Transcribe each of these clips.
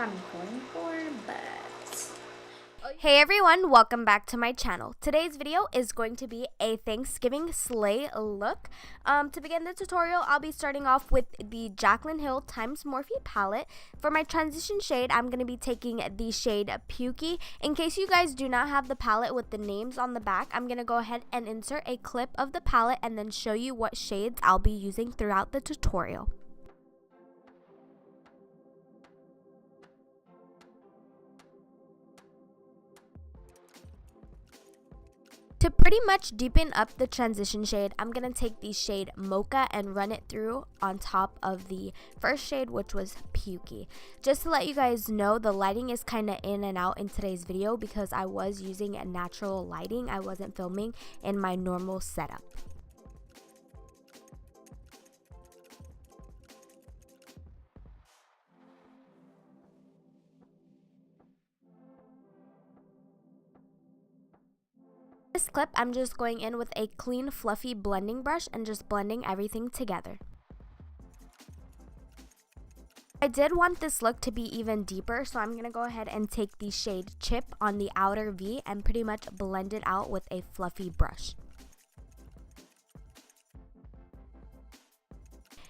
I'm going for, but... Hey everyone, welcome back to my channel. Today's video is going to be a Thanksgiving sleigh look. To begin the tutorial, I'll be starting off with the Jaclyn Hill Times Morphe palette. For my transition shade, I'm going to be taking the shade Pukey. In case you guys do not have the palette with the names on the back, I'm going to go ahead and insert a clip of the palette and then show you what shades I'll be using throughout the tutorial. To pretty much deepen up the transition shade, I'm going to take the shade Mocha and run it through on top of the first shade, which was Pukey. Just to let you guys know, the lighting is kind of in and out in today's video because I was using natural lighting. I wasn't filming in my normal setup. This clip, I'm just going in with a clean, fluffy blending brush and just blending everything together. I did want this look to be even deeper, so I'm going to go ahead and take the shade Chip on the outer V and pretty much blend it out with a fluffy brush.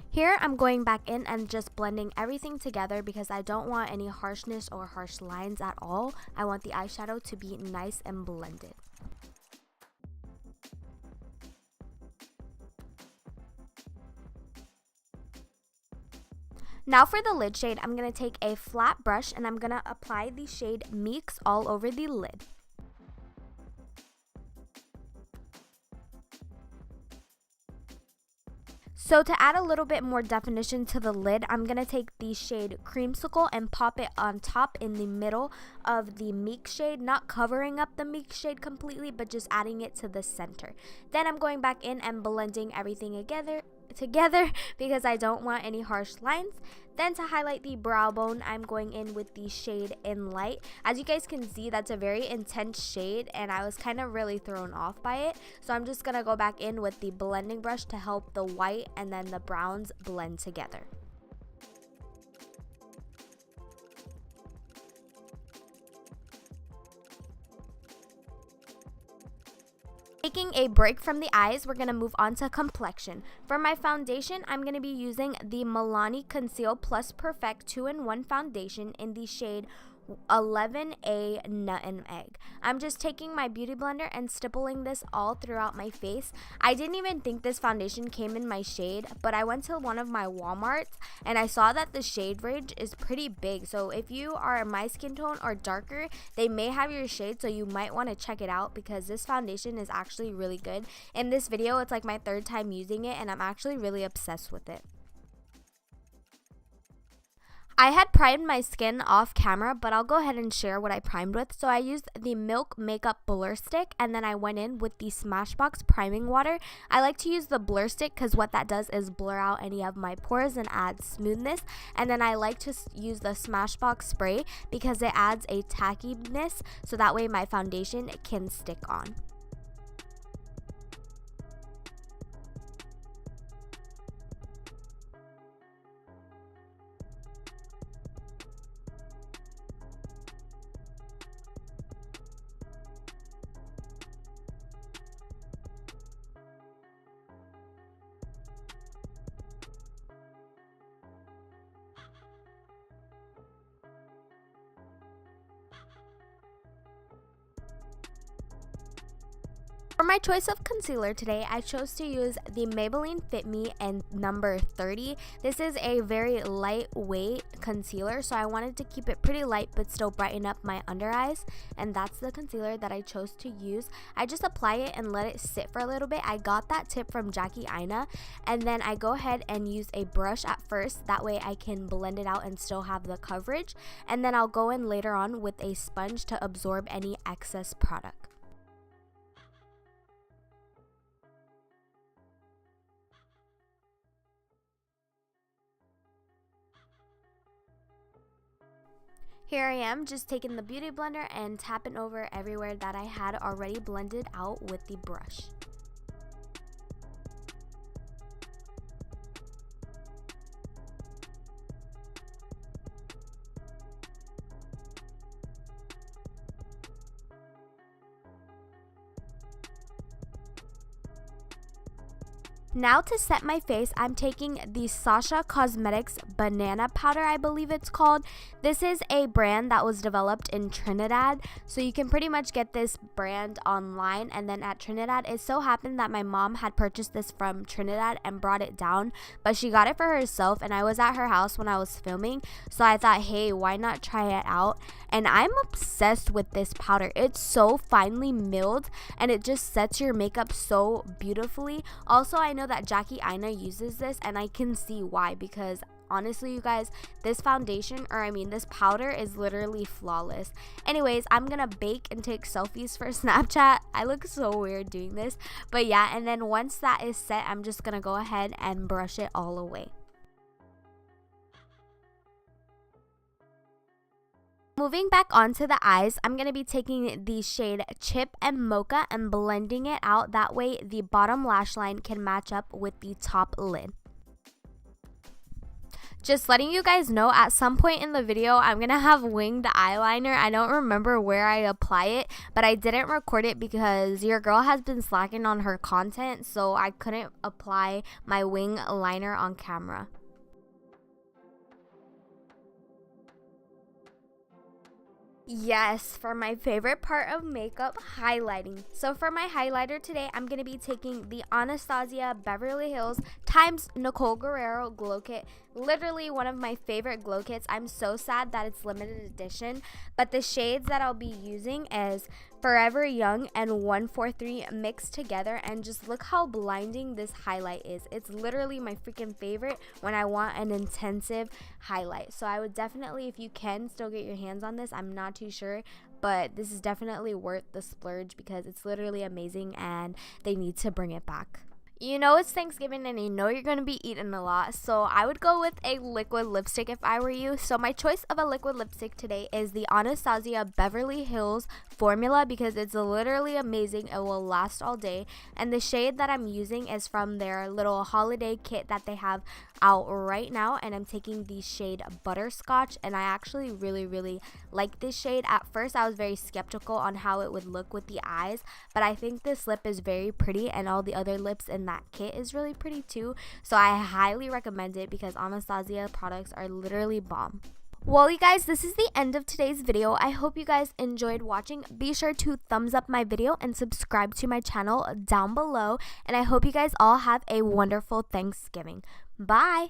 Here, I'm going back in and just blending everything together because I don't want any harshness or harsh lines at all. I want the eyeshadow to be nice and blended. Now for the lid shade, I'm going to take a flat brush and I'm going to apply the shade Meeks all over the lid. So to add a little bit more definition to the lid, I'm going to take the shade Creamsicle and pop it on top in the middle of the Meek shade, not covering up the Meek shade completely, but just adding it to the center. Then I'm going back in and blending everything together because I don't want any harsh lines. Then to highlight the brow bone, I'm going in with the shade In Light. As you guys can see, that's a very intense shade and I was kind of really thrown off by it. So I'm just going to go back in with the blending brush to help the white and then the browns blend together. Taking a break from the eyes, we're going to move on to complexion. For my foundation, I'm going to be using the Milani Conceal Plus Perfect 2-in-1 foundation in the shade 11A Nut and Egg. I'm just taking my beauty blender and stippling this all throughout my face. I didn't even think this foundation came in my shade, but I went to one of my Walmarts and I saw that the shade range is pretty big. So if you are my skin tone or darker, they may have your shade, so you might want to check it out because this foundation is actually really good. In this video, it's like my third time using it and I'm actually really obsessed with it. I had primed my skin off camera, but I'll go ahead and share what I primed with. So I used the Milk Makeup Blur Stick and then I went in with the Smashbox Priming Water. I like to use the Blur Stick because what that does is blur out any of my pores and add smoothness. And then I like to use the Smashbox Spray because it adds a tackiness so that way my foundation can stick on. For my choice of concealer today, I chose to use the Maybelline Fit Me in number 30. This is a very lightweight concealer, so I wanted to keep it pretty light but still brighten up my under eyes, and that's the concealer that I chose to use. I just apply it and let it sit for a little bit. I got that tip from Jackie Aina, and then I go ahead and use a brush at first. That way I can blend it out and still have the coverage, and then I'll go in later on with a sponge to absorb any excess product. Here I am just taking the beauty blender and tapping over everywhere that I had already blended out with the brush. Now to set my face, I'm taking the Sasha Cosmetics Banana Powder, I believe it's called. This is a brand that was developed in Trinidad, so you can pretty much get this brand online. And then at Trinidad, it so happened that my mom had purchased this from Trinidad and brought it down, but she got it for herself, and I was at her house when I was filming, so I thought, hey, why not try it out? And I'm obsessed with this powder. It's so finely milled, and it just sets your makeup so beautifully. Also, I know that Jackie Aina uses this, and I can see why, because honestly, you guys, this this powder is literally flawless. Anyways, I'm gonna bake and take selfies for Snapchat. I look so weird doing this, but yeah. And then once that is set, I'm just gonna go ahead and brush it all away. Moving back onto the eyes, I'm going to be taking the shade Chip and Mocha and blending it out. That way the bottom lash line can match up with the top lid. Just letting you guys know, at some point in the video, I'm going to have winged eyeliner. I don't remember where I apply it, but I didn't record it because your girl has been slacking on her content, so I couldn't apply my wing liner on camera. Yes, for my favorite part of makeup, highlighting. So for my highlighter today, I'm going to be taking the Anastasia Beverly Hills times Nicole Guerrero Glow Kit. Literally one of my favorite glow kits. I'm so sad that it's limited edition, but the shades that I'll be using is Forever Young and 143 mixed together, and just look how blinding this highlight is. It's literally my freaking favorite when I want an intensive highlight. So I would definitely, if you can, still get your hands on this. I'm not too sure, but this is definitely worth the splurge because it's literally amazing and they need to bring it back. You know it's Thanksgiving and you know you're going to be eating a lot, so I would go with a liquid lipstick if I were you. So my choice of a liquid lipstick today is the Anastasia Beverly Hills formula because it's literally amazing. It will last all day, and the shade that I'm using is from their little holiday kit that they have out right now, and I'm taking the shade Butterscotch, and I actually really like this shade. At first I was very skeptical on how it would look with the eyes, but I think this lip is very pretty, and all the other lips in that kit is really pretty too, so I highly recommend it because Anastasia products are literally bomb. Well, you guys, this is the end of today's video. I hope you guys enjoyed watching. Be sure to thumbs up my video and subscribe to my channel down below, and I hope you guys all have a wonderful Thanksgiving. Bye.